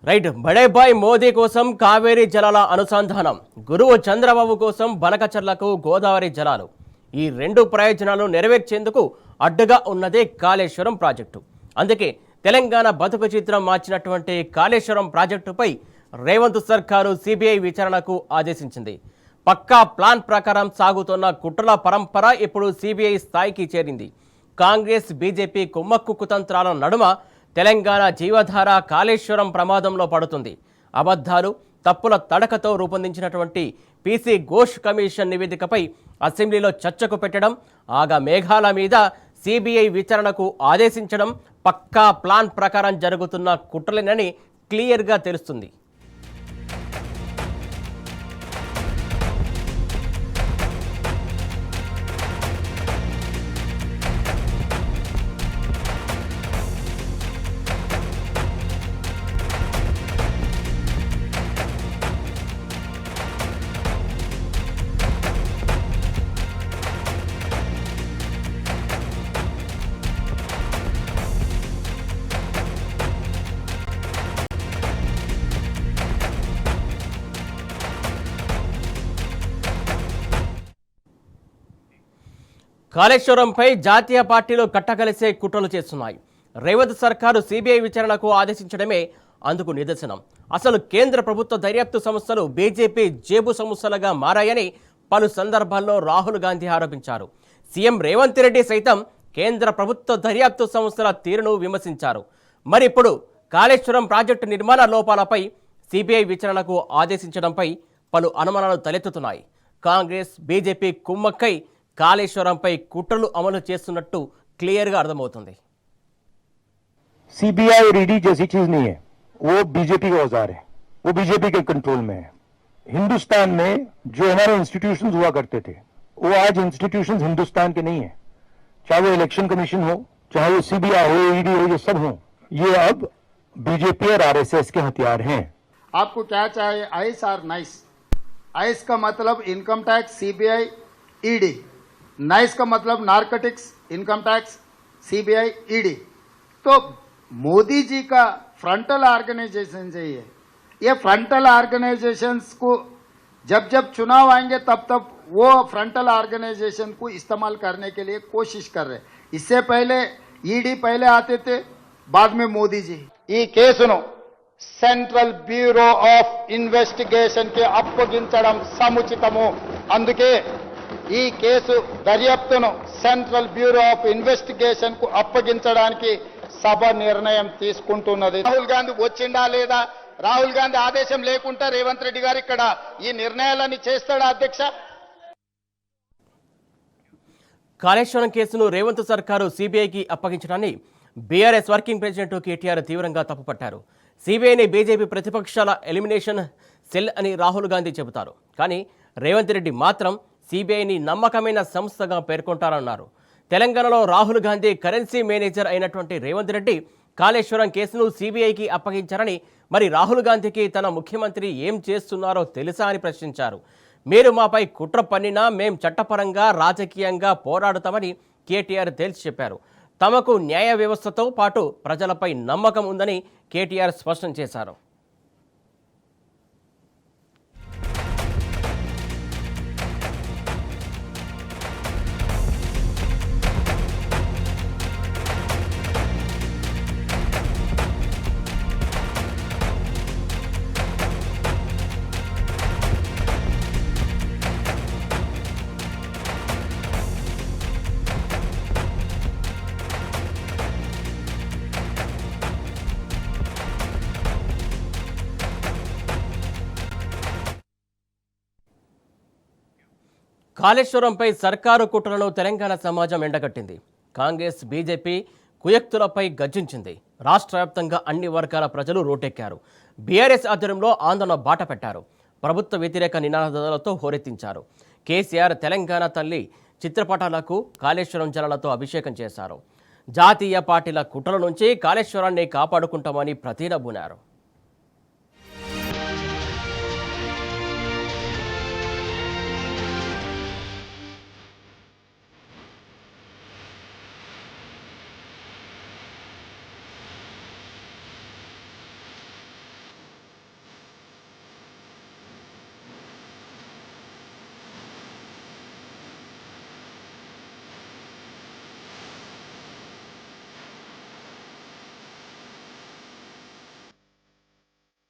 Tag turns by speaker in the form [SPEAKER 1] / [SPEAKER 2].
[SPEAKER 1] Right బడేబాయ్ Modi కోసం కావేరీ జలాల అనుసంధానం, గురువు చంద్రబాబు కోసం బనకచర్లకు గోదావరి జలాలు. ఈ రెండు ప్రయోజనాలు నెరవేర్చేందుకు అడ్డుగా ఉన్నదే కాళేశ్వరం ప్రాజెక్టు. అందుకే తెలంగాణ బతుకు చిత్రం మార్చినటువంటి కాళేశ్వరం ప్రాజెక్టుపై రేవంత్ సర్కారు సిబిఐ విచారణకు ఆదేశించింది. పక్కా ప్లాన్ ప్రకారం సాగుతున్న కుట్రల పరంపర ఇప్పుడు సిబిఐ స్థాయికి చేరింది. కాంగ్రెస్ బీజేపీ కుమ్మక్కు కుతంత్రాల నడుమ తెలంగాణ జీవధార కాళేశ్వరం ప్రమాదంలో పడుతుంది. అబద్ధాలు తప్పుల తడకతో రూపొందించినటువంటి పీసీ ఘోష్ కమిషన్ నివేదికపై అసెంబ్లీలో చర్చకు పెట్టడం, ఆగా మేఘాల మీద సిబిఐ విచారణకు ఆదేశించడం పక్కా ప్లాన్ ప్రకారం జరుగుతున్న కుట్రలేనని క్లియర్గా తెలుస్తుంది. కాళేశ్వరంపై జాతీయ పార్టీలు కట్టగలిసే కుట్రలు చేస్తున్నాయి. రేవంత్ సర్కారు సిబిఐ విచారణకు ఆదేశించడమే అందుకు నిదర్శనం. అసలు కేంద్ర ప్రభుత్వ దర్యాప్తు సంస్థలు బీజేపీ జేబు సంస్థలుగా మారాయని పలు సందర్భాల్లో రాహుల్ గాంధీ ఆరోపించారు. సీఎం రేవంత్ రెడ్డి సైతం కేంద్ర ప్రభుత్వ దర్యాప్తు సంస్థల తీరును విమర్శించారు. మరిప్పుడు కాళేశ్వరం ప్రాజెక్టు నిర్మాణ లోపాలపై సిబిఐ విచారణకు ఆదేశించడంపై పలు అనుమానాలు తలెత్తుతున్నాయి. కాంగ్రెస్ బీజేపీ కుమ్మక్కై కాళేశ్వరంపై కుట్రలు అమలు చేస్తున్నట్టు క్లియర్గా అర్థమవుతుంది.
[SPEAKER 2] सीबीआई और ईडी जैसी चीज नहीं है, वो बीजेपी का औजार है, वो बीजेपी के कंट्रोल में है. हिंदुस्तान में जो हमारे इंस्टीट्यूशंस हुआ करते थे वो आज इंस्टीट्यूशंस हिंदुस्तान के नहीं है. चाहे वो इलेक्शन कमीशन हो, चाहे वो सीबीआई हो, ईडी हो, ये सब हो, ये अब बीजेपी और आरएसएस के हथियार हैं.
[SPEAKER 3] आपको क्या चाहिए? आइस और नाइस. आइस का मतलब income tax CBI ED, nice का मतलब narcotics income tax CBI ED. तो मोदी जी का फ्रंटल ऑर्गेनाइजेशन चाहिए. ये फ्रंटल ऑर्गेनाइजेशंस को जब जब चुनाव आएंगे तब तब वो फ्रंटल ऑर्गेनाइजेशन को इस्तेमाल करने के लिए कोशिश कर रहे. इससे पहले ईडी पहले आते थे, बाद में मोदी जी. ఈ కేసును సెంట్రల్ బ్యూరో ఆఫ్ ఇన్వెస్టిగేషన్ కి అప్పగించడం సముచితము. అందుకే ఈ కేసు దర్యాప్తును సెంట్రల్ బ్యూరో ఆఫ్ ఇన్వెస్టిగేషన్ కు అప్పగించడానికి సభ నిర్ణయం తీసుకుంటున్నది. రాహుల్ గాంధీ వచ్చిందా లేదా? రాహుల్ గాంధీ ఆదేశం లేకుండా రేవంత్ రెడ్డి గారు ఇక్కడ ఈ నిర్ణయాలని చేస్తాడా అధ్యక్ష?
[SPEAKER 1] కాళేశ్వరం కేసును రేవంత్ సర్కారు సిబిఐకి అప్పగించడాన్ని బీఆర్ఎస్ వర్కింగ్ ప్రెసిడెంట్ కేటీఆర్ తీవ్రంగా తప్పుపట్టారు. సిబిఐని బీజేపీ ప్రతిపక్షాల ఎలిమినేషన్ సెల్ అని రాహుల్ గాంధీ చెబుతారు. కానీ రేవంత్ రెడ్డి మాత్రం సిబిఐని నమ్మకమైన సంస్థగా పేర్కొంటారన్నారు. తెలంగాణలో రాహుల్ గాంధీ కరెన్సీ మేనేజర్ అయినటువంటి రేవంత్ రెడ్డి కాళేశ్వరం కేసును సిబిఐకి అప్పగించారని, మరి రాహుల్ గాంధీకి తన ముఖ్యమంత్రి ఏం చేస్తున్నారో తెలుసా అని ప్రశ్నించారు. మీరు మాపై కుట్ర పన్నినా మేం చట్టపరంగా రాజకీయంగా పోరాడుతామని కేటీఆర్ తేల్చి చెప్పారు. తమకు న్యాయ వ్యవస్థతో పాటు ప్రజలపై నమ్మకం ఉందని కేటీఆర్ స్పష్టం చేశారు. కాళేశ్వరంపై సర్కారు కుట్రలను తెలంగాణ సమాజం ఎండగట్టింది. కాంగ్రెస్ బీజేపీ కుయక్తులపై గర్జించింది. రాష్ట్ర వ్యాప్తంగా అన్ని వర్గాల ప్రజలు రోడ్డెక్కారు. బీఆర్ఎస్ ఆధ్వర్యంలో ఆందోళన బాట పెట్టారు. ప్రభుత్వ వ్యతిరేక నినాదాలతో హోరెత్తించారు. కేసీఆర్ తెలంగాణ తల్లి చిత్రపటాలకు కాళేశ్వరం జలాలతో అభిషేకం చేశారు. జాతీయ పార్టీల కుట్రల నుంచి కాళేశ్వరాన్ని కాపాడుకుంటామని ప్రతినబూనారు.